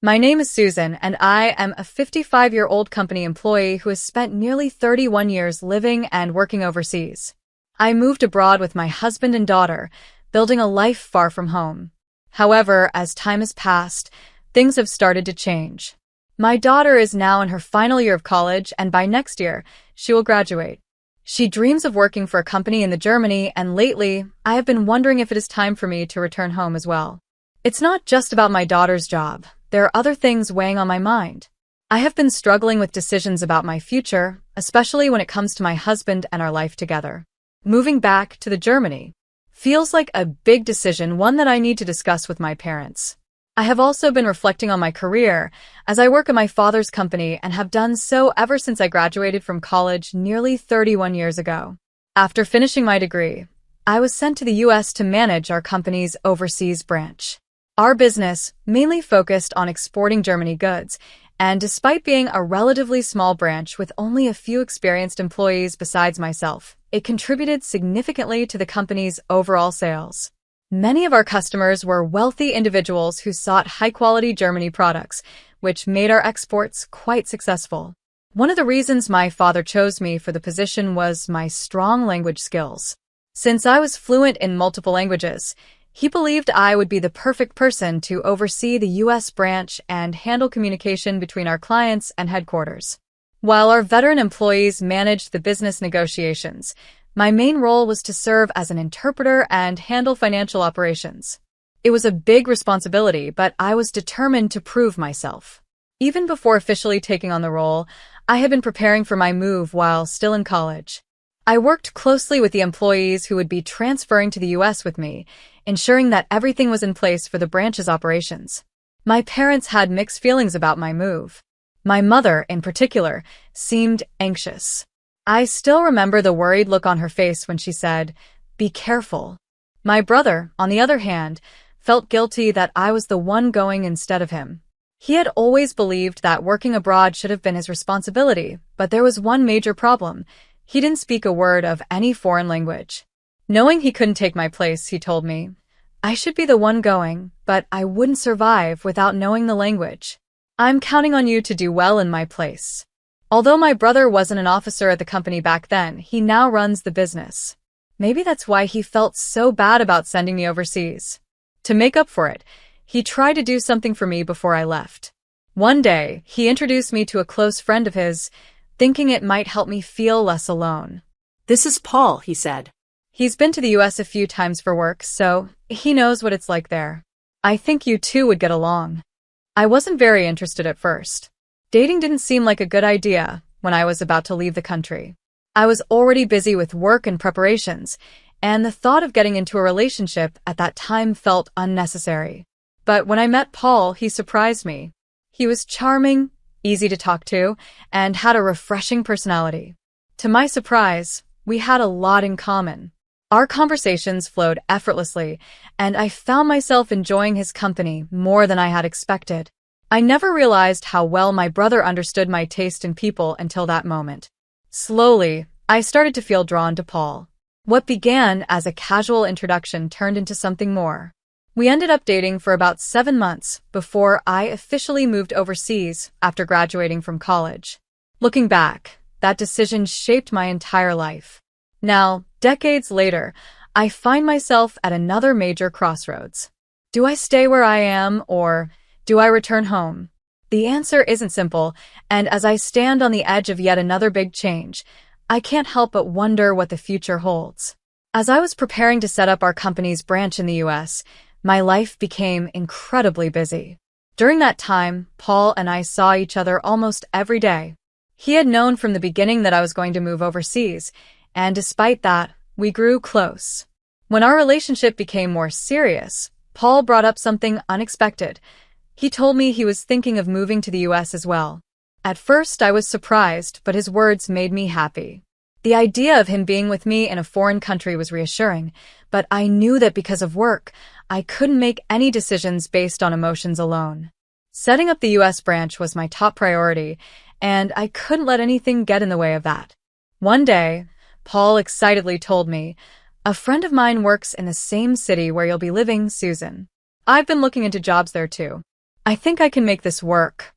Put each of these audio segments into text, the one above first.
My name is Susan, and I am a 55-year-old company employee who has spent nearly 31 years living and working overseas. I moved abroad with my husband and daughter, building a life far from home. However, as time has passed, things have started to change. My daughter is now in her final year of college, and by next year, she will graduate. She dreams of working for a company in Germany, and lately, I have been wondering if it is time for me to return home as well. It's not just about my daughter's job. There are other things weighing on my mind. I have been struggling with decisions about my future, especially when it comes to my husband and our life together. Moving back to Germany feels like a big decision, one that I need to discuss with my parents. I have also been reflecting on my career, as I work at my father's company and have done so ever since I graduated from college nearly 31 years ago. After finishing my degree, I was sent to the US to manage our company's overseas branch. Our business mainly focused on exporting Germany goods, and despite being a relatively small branch with only a few experienced employees besides myself, it contributed significantly to the company's overall sales. Many of our customers were wealthy individuals who sought high-quality Germany products, which made our exports quite successful. One of the reasons my father chose me for the position was my strong language skills. Since I was fluent in multiple languages, he believed I would be the perfect person to oversee the U.S. branch and handle communication between our clients and headquarters. While our veteran employees managed the business negotiations, my main role was to serve as an interpreter and handle financial operations. It was a big responsibility, but I was determined to prove myself. Even before officially taking on the role, I had been preparing for my move while still in college. I worked closely with the employees who would be transferring to the U.S. with me, ensuring that everything was in place for the branch's operations. My parents had mixed feelings about my move. My mother, in particular, seemed anxious. I still remember the worried look on her face when she said, "Be careful." My brother, on the other hand, felt guilty that I was the one going instead of him. He had always believed that working abroad should have been his responsibility, but there was one major problem. He didn't speak a word of any foreign language. Knowing he couldn't take my place, he told me, I should be the one going, but I wouldn't survive without knowing the language. I'm counting on you to do well in my place. Although my brother wasn't an officer at the company back then, he now runs the business. Maybe that's why he felt so bad about sending me overseas. To make up for it, he tried to do something for me before I left. One day, he introduced me to a close friend of his, thinking it might help me feel less alone. "This is Paul," he said. He's been to the US a few times for work, so he knows what it's like there. I think you two would get along. I wasn't very interested at first. Dating didn't seem like a good idea when I was about to leave the country. I was already busy with work and preparations, and the thought of getting into a relationship at that time felt unnecessary. But when I met Paul, he surprised me. He was charming, easy to talk to, and had a refreshing personality. To my surprise, we had a lot in common. Our conversations flowed effortlessly, and I found myself enjoying his company more than I had expected. I never realized how well my brother understood my taste in people until that moment. Slowly, I started to feel drawn to Paul. What began as a casual introduction turned into something more. We ended up dating for about 7 months before I officially moved overseas after graduating from college. Looking back, that decision shaped my entire life. Now, decades later, I find myself at another major crossroads. Do I stay where I am, or do I return home? The answer isn't simple, and as I stand on the edge of yet another big change, I can't help but wonder what the future holds. As I was preparing to set up our company's branch in the US, my life became incredibly busy. During that time, Paul and I saw each other almost every day. He had known from the beginning that I was going to move overseas, and despite that, we grew close. When our relationship became more serious, Paul brought up something unexpected. He told me he was thinking of moving to the US as well. At first, I was surprised, but his words made me happy. The idea of him being with me in a foreign country was reassuring, but I knew that because of work, I couldn't make any decisions based on emotions alone. Setting up the US branch was my top priority, and I couldn't let anything get in the way of that. One day, Paul excitedly told me, "A friend of mine works in the same city where you'll be living, Susan. I've been looking into jobs there too. I think I can make this work."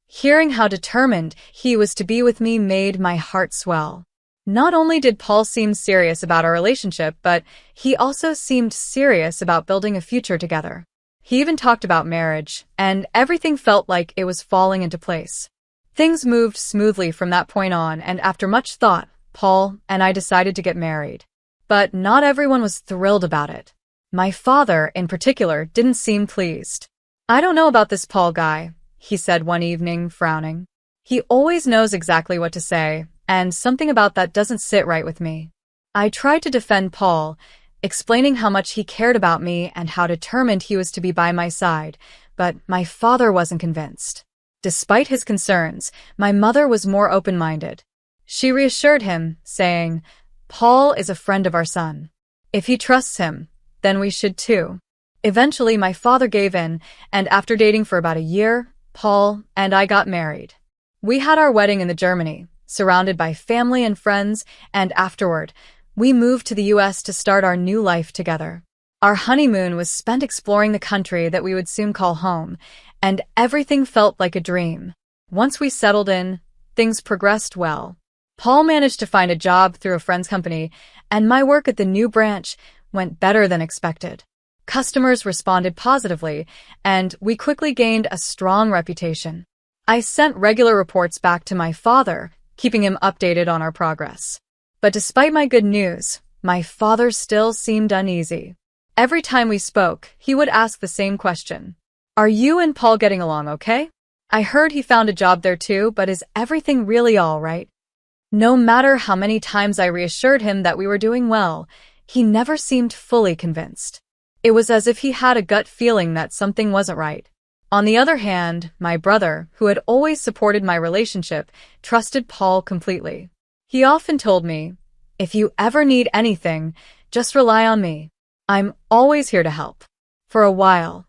Hearing how determined he was to be with me made my heart swell. Not only did Paul seem serious about our relationship, but he also seemed serious about building a future together. He even talked about marriage, and everything felt like it was falling into place. Things moved smoothly from that point on, and after much thought, Paul and I decided to get married. But not everyone was thrilled about it. My father, in particular, didn't seem pleased. "I don't know about this Paul guy," he said one evening, frowning. "He always knows exactly what to say, and something about that doesn't sit right with me." I tried to defend Paul, explaining how much he cared about me and how determined he was to be by my side, but my father wasn't convinced. Despite his concerns, my mother was more open-minded. She reassured him, saying, "Paul is a friend of our son. If he trusts him, then we should too." Eventually, my father gave in, and after dating for about a year, Paul and I got married. We had our wedding in Germany, surrounded by family and friends, and afterward, we moved to the US to start our new life together. Our honeymoon was spent exploring the country that we would soon call home, and everything felt like a dream. Once we settled in, things progressed well. Paul managed to find a job through a friend's company, and my work at the new branch went better than expected. Customers responded positively, and we quickly gained a strong reputation. I sent regular reports back to my father, keeping him updated on our progress. But despite my good news, my father still seemed uneasy. Every time we spoke, he would ask the same question. "Are you and Paul getting along okay? I heard he found a job there too, but is everything really all right?" No matter how many times I reassured him that we were doing well, he never seemed fully convinced. It was as if he had a gut feeling that something wasn't right. On the other hand, my brother, who had always supported my relationship, trusted Paul completely. He often told me, "If you ever need anything, just rely on me. I'm always here to help." For a while,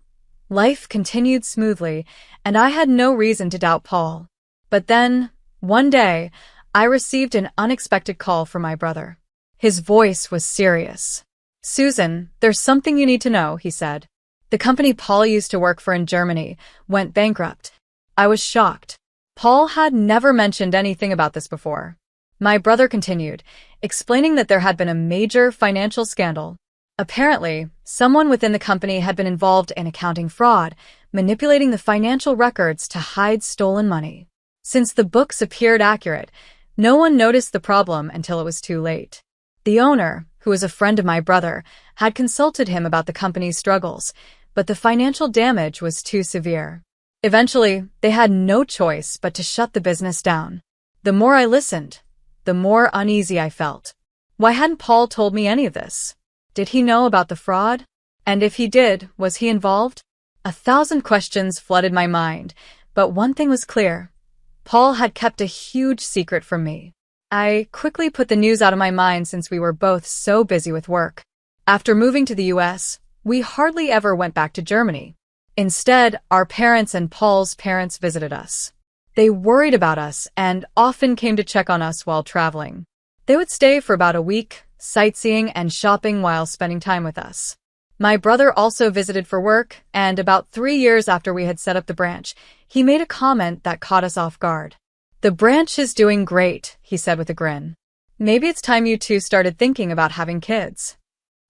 life continued smoothly, and I had no reason to doubt Paul. But then, one day, I received an unexpected call from my brother. His voice was serious. "Susan, there's something you need to know," he said. "The company Paul used to work for in Germany went bankrupt." I was shocked. Paul had never mentioned anything about this before. My brother continued, explaining that there had been a major financial scandal. Apparently, someone within the company had been involved in accounting fraud, manipulating the financial records to hide stolen money. Since the books appeared accurate, no one noticed the problem until it was too late. The owner, who was a friend of my brother, had consulted him about the company's struggles, but the financial damage was too severe. Eventually, they had no choice but to shut the business down. The more I listened, the more uneasy I felt. Why hadn't Paul told me any of this? Did he know about the fraud? And if he did, was he involved? 1,000 questions flooded my mind, but one thing was clear. Paul had kept a huge secret from me. I quickly put the news out of my mind since we were both so busy with work. After moving to the US, we hardly ever went back to Germany. Instead, our parents and Paul's parents visited us. They worried about us and often came to check on us while traveling. They would stay for about a week, sightseeing and shopping while spending time with us. My brother also visited for work, and about 3 years after we had set up the branch, he made a comment that caught us off guard. "The branch is doing great," he said with a grin. "Maybe it's time you two started thinking about having kids."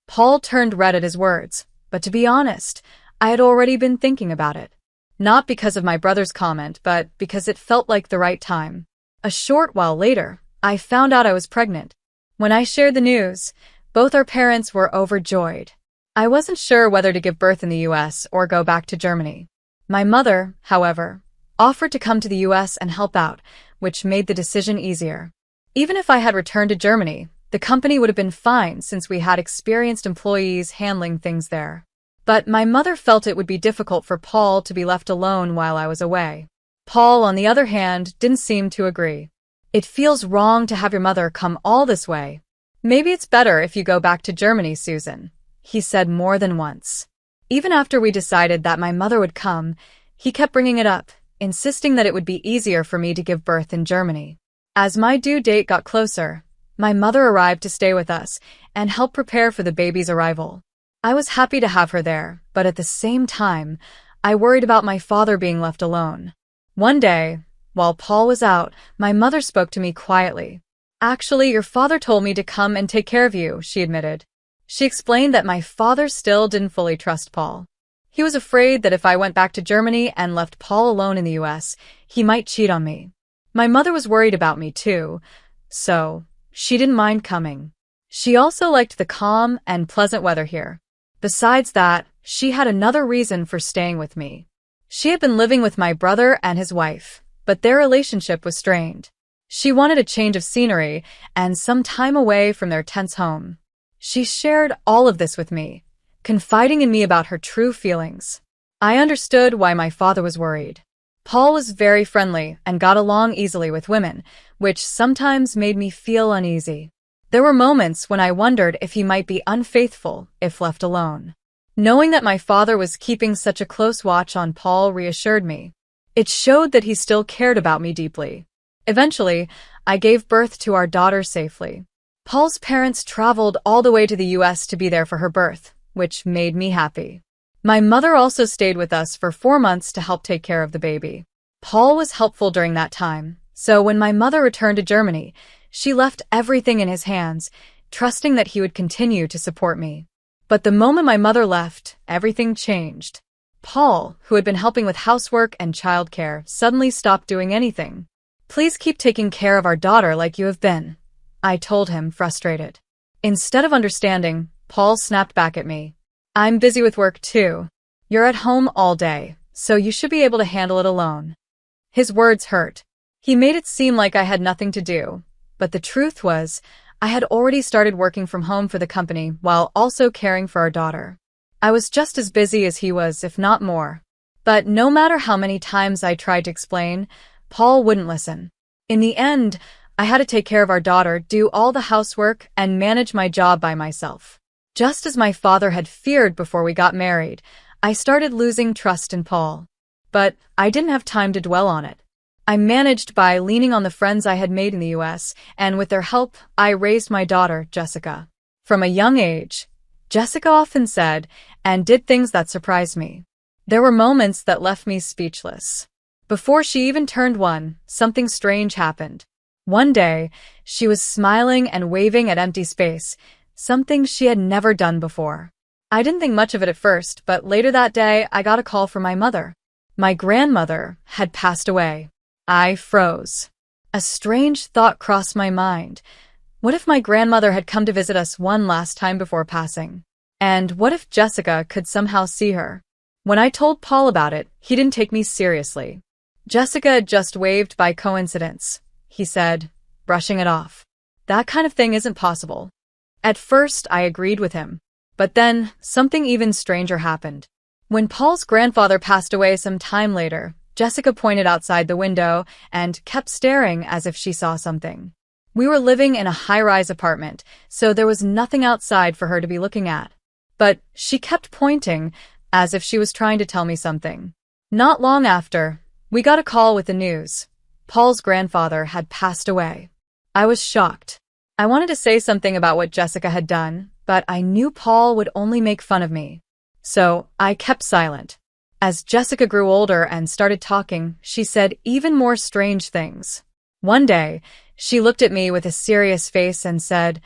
Paul turned red at his words, but to be honest, I had already been thinking about it. Not because of my brother's comment, but because it felt like the right time. A short while later, I found out I was pregnant. When I shared the news, both our parents were overjoyed. I wasn't sure whether to give birth in the US or go back to Germany. My mother, however, offered to come to the US and help out, which made the decision easier. Even if I had returned to Germany, the company would have been fine since we had experienced employees handling things there. But my mother felt it would be difficult for Paul to be left alone while I was away. Paul, on the other hand, didn't seem to agree. "It feels wrong to have your mother come all this way. Maybe it's better if you go back to Germany, Susan," he said more than once. Even after we decided that my mother would come, he kept bringing it up, insisting that it would be easier for me to give birth in Germany. As my due date got closer, my mother arrived to stay with us and help prepare for the baby's arrival. I was happy to have her there, but at the same time, I worried about my father being left alone. One day, while Paul was out, my mother spoke to me quietly. "Actually, your father told me to come and take care of you," she admitted. She explained that my father still didn't fully trust Paul. He was afraid that if I went back to Germany and left Paul alone in the US, he might cheat on me. My mother was worried about me too, so she didn't mind coming. She also liked the calm and pleasant weather here. Besides that, she had another reason for staying with me. She had been living with my brother and his wife, but their relationship was strained. She wanted a change of scenery and some time away from their tense home. She shared all of this with me, confiding in me about her true feelings. I understood why my father was worried. Paul was very friendly and got along easily with women, which sometimes made me feel uneasy. There were moments when I wondered if he might be unfaithful if left alone. Knowing that my father was keeping such a close watch on Paul reassured me. It showed that he still cared about me deeply. Eventually, I gave birth to our daughter safely. Paul's parents traveled all the way to the US to be there for her birth, which made me happy. My mother also stayed with us for 4 months to help take care of the baby. Paul was helpful during that time, so when my mother returned to Germany, she left everything in his hands, trusting that he would continue to support me. But the moment my mother left, everything changed. Paul, who had been helping with housework and childcare, suddenly stopped doing anything. "Please keep taking care of our daughter like you have been," I told him, frustrated. Instead of understanding, Paul snapped back at me. "I'm busy with work too. You're at home all day, so you should be able to handle it alone." His words hurt. He made it seem like I had nothing to do, but the truth was, I had already started working from home for the company while also caring for our daughter. I was just as busy as he was, if not more. But no matter how many times I tried to explain, Paul wouldn't listen. In the end, I had to take care of our daughter, do all the housework, and manage my job by myself. Just as my father had feared before we got married, I started losing trust in Paul. But I didn't have time to dwell on it. I managed by leaning on the friends I had made in the US, and with their help, I raised my daughter, Jessica. From a young age, Jessica often said and did things that surprised me. There were moments that left me speechless. Before she even turned 1, something strange happened. One day, she was smiling and waving at empty space, something she had never done before. I didn't think much of it at first, but later that day, I got a call from my mother. My grandmother had passed away. I froze. A strange thought crossed my mind. What if my grandmother had come to visit us one last time before passing? And what if Jessica could somehow see her? When I told Paul about it, he didn't take me seriously. "Jessica just waved by coincidence," he said, brushing it off. "That kind of thing isn't possible." At first, I agreed with him. But then, something even stranger happened. When Paul's grandfather passed away some time later, Jessica pointed outside the window and kept staring as if she saw something. We were living in a high-rise apartment, so there was nothing outside for her to be looking at. But she kept pointing, as if she was trying to tell me something. Not long after, we got a call with the news. Paul's grandfather had passed away. I was shocked. I wanted to say something about what Jessica had done, but I knew Paul would only make fun of me. So I kept silent. As Jessica grew older and started talking, she said even more strange things. One day, she looked at me with a serious face and said,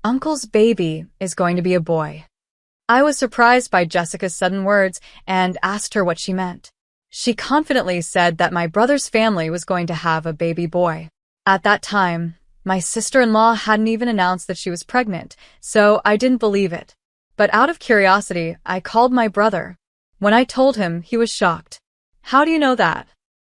"Uncle's baby is going to be a boy." I was surprised by Jessica's sudden words and asked her what she meant. She confidently said that my brother's family was going to have a baby boy. At that time, my sister-in-law hadn't even announced that she was pregnant, so I didn't believe it. But out of curiosity, I called my brother. When I told him, he was shocked. "How do you know that?"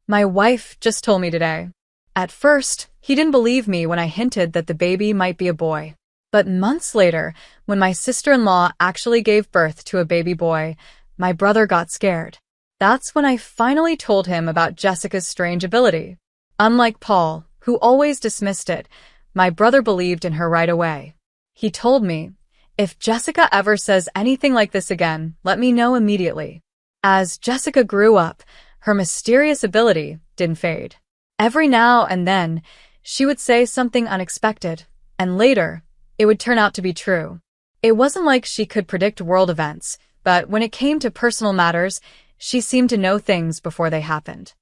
"My wife just told me today." At first, he didn't believe me when I hinted that the baby might be a boy. But months later, when my sister-in-law actually gave birth to a baby boy, my brother got scared. That's when I finally told him about Jessica's strange ability. Unlike Paul, who always dismissed it, my brother believed in her right away. He told me, "If Jessica ever says anything like this again, let me know immediately." As Jessica grew up, her mysterious ability didn't fade. Every now and then, she would say something unexpected, and later, it would turn out to be true. It wasn't like she could predict world events, but when it came to personal matters, She seemed to know things before they happened.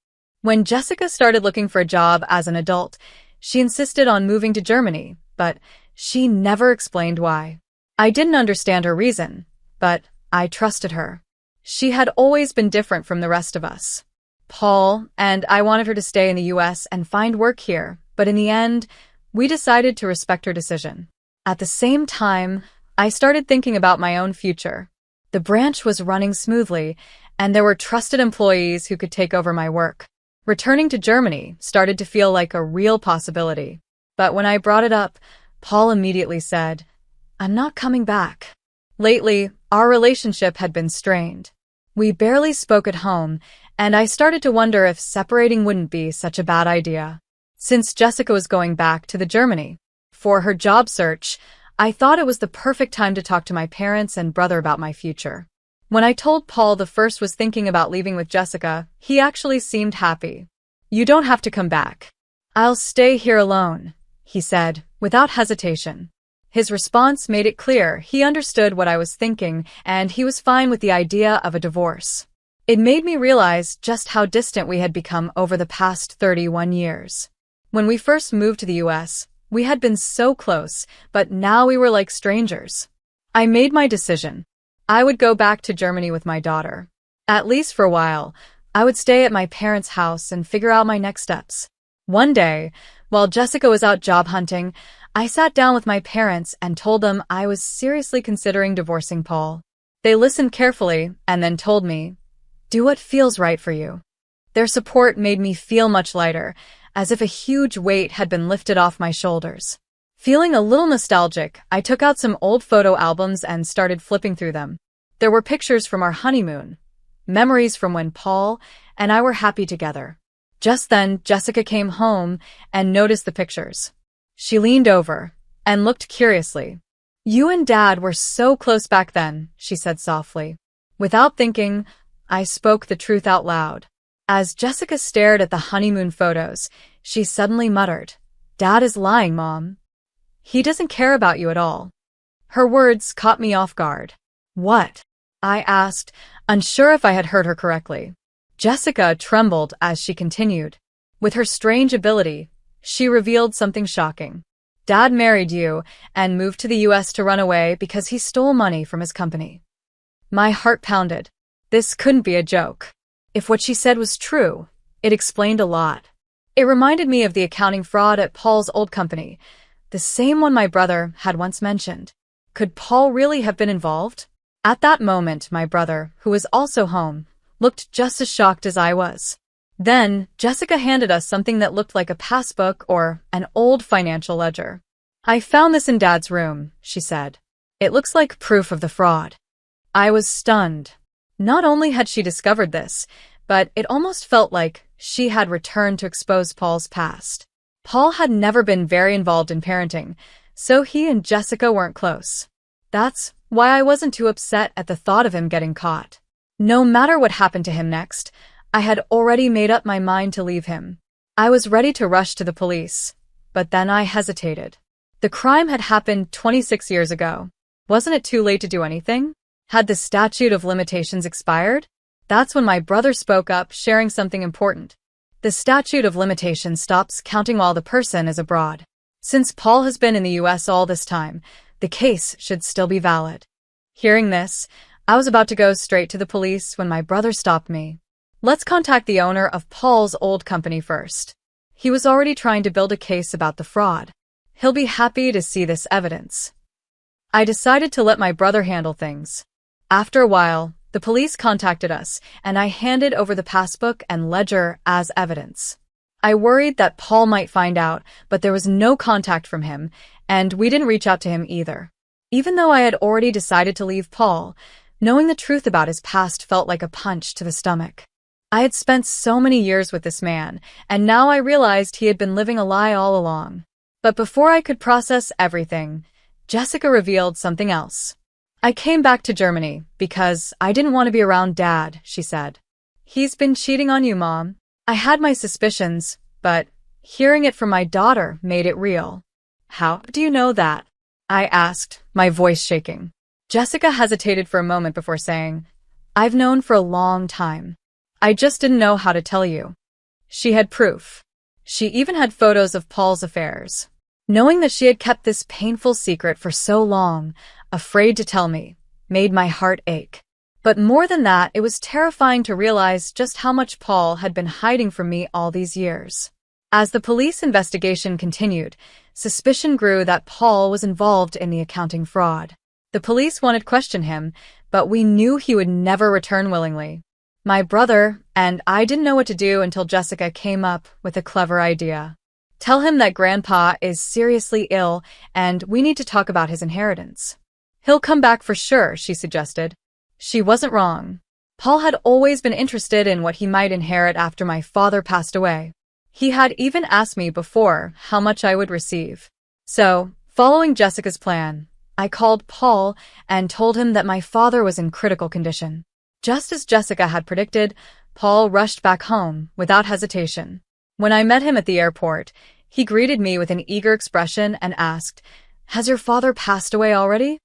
When Jessica started looking for a job as an adult, she insisted on moving to Germany, but she never explained why. I didn't understand her reason, but I trusted her. She had always been different from the rest of us. Paul and I wanted her to stay in the US and find work here, but in the end, we decided to respect her decision. At the same time, I started thinking about my own future. The branch was running smoothly, and there were trusted employees who could take over my work. Returning to Germany started to feel like a real possibility. But when I brought it up, Paul immediately said, "I'm not coming back." Lately, our relationship had been strained. We barely spoke at home, and I started to wonder if separating wouldn't be such a bad idea. Since Jessica was going back to Germany for her job search, I thought it was the perfect time to talk to my parents and brother about my future. When I told Paul the first was thinking about leaving with Jessica, he actually seemed happy. "You don't have to come back. I'll stay here alone," he said, without hesitation. His response made it clear he understood what I was thinking, and he was fine with the idea of a divorce. It made me realize just how distant we had become over the past 31 years. When we first moved to the US, we had been so close, but now we were like strangers. I made my decision. I would go back to Germany with my daughter. At least for a while, I would stay at my parents' house and figure out my next steps. One day, while Jessica was out job hunting, I sat down with my parents and told them I was seriously considering divorcing Paul. They listened carefully and then told me, "Do what feels right for you." Their support made me feel much lighter, as if a huge weight had been lifted off my shoulders. Feeling a little nostalgic, I took out some old photo albums and started flipping through them. There were pictures from our honeymoon, memories from when Paul and I were happy together. Just then, Jessica came home and noticed the pictures. She leaned over and looked curiously. "You and Dad were so close back then," she said softly. Without thinking, I spoke the truth out loud. As Jessica stared at the honeymoon photos, she suddenly muttered, "Dad is lying, Mom. He doesn't care about you at all." Her words caught me off guard. "What?" I asked, unsure if I had heard her correctly. Jessica trembled as she continued. With her strange ability, she revealed something shocking. "Dad married you and moved to the US to run away because he stole money from his company." My heart pounded. This couldn't be a joke. If what she said was true, it explained a lot. It reminded me of the accounting fraud at Paul's old company, the same one my brother had once mentioned. Could Paul really have been involved? At that moment, my brother, who was also home, looked just as shocked as I was. Then, Jessica handed us something that looked like a passbook or an old financial ledger. "I found this in Dad's room," she said. "It looks like proof of the fraud." I was stunned. Not only had she discovered this, but it almost felt like she had returned to expose Paul's past. Paul had never been very involved in parenting, so he and Jessica weren't close. That's why I wasn't too upset at the thought of him getting caught. No matter what happened to him next, I had already made up my mind to leave him. I was ready to rush to the police, but then I hesitated. The crime had happened 26 years ago. Wasn't it too late to do anything? Had the statute of limitations expired? That's when my brother spoke up, sharing something important. The statute of limitations stops counting while the person is abroad. Since Paul has been in the US all this time, the case should still be valid. Hearing this, I was about to go straight to the police when my brother stopped me. "Let's contact the owner of Paul's old company first. He was already trying to build a case about the fraud. He'll be happy to see this evidence." I decided to let my brother handle things. After a while, the police contacted us, and I handed over the passbook and ledger as evidence. I worried that Paul might find out, but there was no contact from him, and we didn't reach out to him either. Even though I had already decided to leave Paul, knowing the truth about his past felt like a punch to the stomach. I had spent so many years with this man, and now I realized he had been living a lie all along. But before I could process everything, Jessica revealed something else. "I came back to Germany because I didn't want to be around Dad," she said. "He's been cheating on you, Mom." I had my suspicions, but hearing it from my daughter made it real. "How do you know that?" I asked, my voice shaking. Jessica hesitated for a moment before saying, I've known for a long time. I just didn't know how to tell you. She had proof. She even had photos of Paul's affairs. Knowing that she had kept this painful secret for so long, afraid to tell me, made my heart ache. But more than that, it was terrifying to realize just how much Paul had been hiding from me all these years. As the police investigation continued, suspicion grew that Paul was involved in the accounting fraud. The police wanted to question him, but we knew he would never return willingly. My brother and I didn't know what to do until Jessica came up with a clever idea. Tell him that Grandpa is seriously ill and we need to talk about his inheritance. He'll come back for sure, she suggested. She wasn't wrong. Paul had always been interested in what he might inherit after my father passed away. He had even asked me before how much I would receive. So, following Jessica's plan, I called Paul and told him that my father was in critical condition. Just as Jessica had predicted, Paul rushed back home without hesitation. When I met him at the airport, he greeted me with an eager expression and asked, "Has your father passed away already?"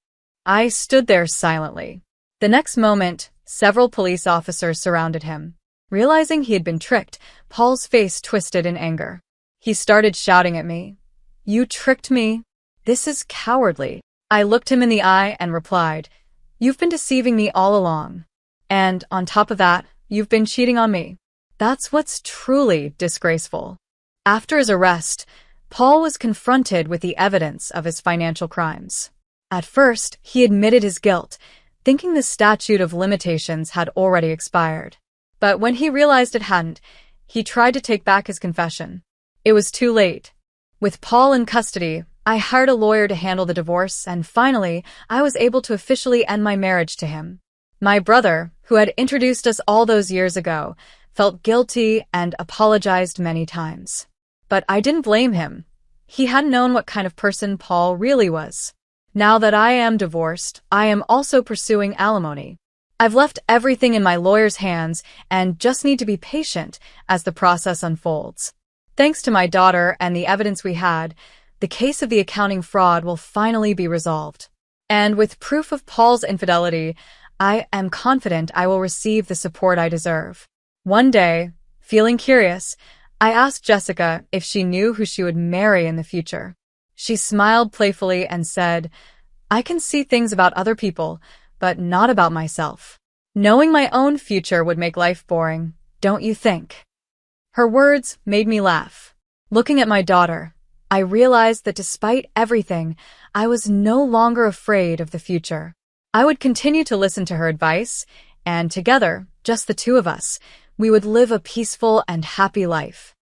I stood there silently. The next moment, several police officers surrounded him. Realizing he had been tricked, Paul's face twisted in anger. He started shouting at me, "You tricked me? This is cowardly." I looked him in the eye and replied, "You've been deceiving me all along. And, on top of that, you've been cheating on me. That's what's truly disgraceful." After his arrest, Paul was confronted with the evidence of his financial crimes. At first, he admitted his guilt, thinking the statute of limitations had already expired. But when he realized it hadn't, he tried to take back his confession. It was too late. With Paul in custody, I hired a lawyer to handle the divorce, and finally, I was able to officially end my marriage to him. My brother, who had introduced us all those years ago, felt guilty and apologized many times. But I didn't blame him. He hadn't known what kind of person Paul really was. Now that I am divorced, I am also pursuing alimony. I've left everything in my lawyer's hands and just need to be patient as the process unfolds. Thanks to my daughter and the evidence we had, the case of the accounting fraud will finally be resolved. And with proof of Paul's infidelity, I am confident I will receive the support I deserve. One day, feeling curious, I asked Jessica if she knew who she would marry in the future. She smiled playfully and said, "I can see things about other people, but not about myself. Knowing my own future would make life boring, don't you think?" Her words made me laugh. Looking at my daughter, I realized that despite everything, I was no longer afraid of the future. I would continue to listen to her advice, and together, just the two of us, we would live a peaceful and happy life.